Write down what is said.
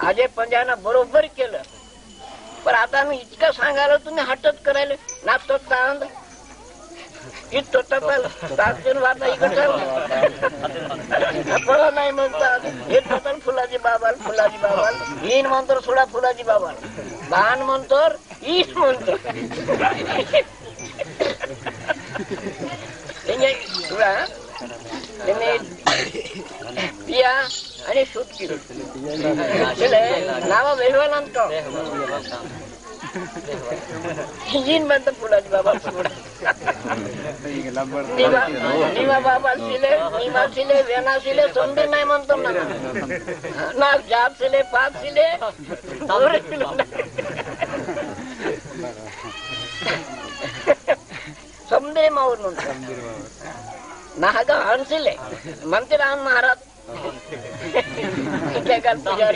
आजे पंजानं बरोबर केलं. पण आता मी इतकं सांगायला तुम्ही हटत करायला नाचतो तांद इतकं ताकून वाटा इकडं नाही म्हणतात. हे म्हणतात फुलाजी बाबाल फुलाजी बाबाल, ईन म्हणतो सोडा फुलाजी बाबाल, बाण म्हणतो ईश म्हणतो पिया आणि सुटकी नाव वेगळं जीन म्हणतो फुलाजी बाबा निवा बाबा सिले निमा सिले वेना सिले समजे नाही म्हणतो ना जात सिले पाच सिले समजे माऊर म्हणतो नागा हणसिले म्हणते राम महाराज पुजारी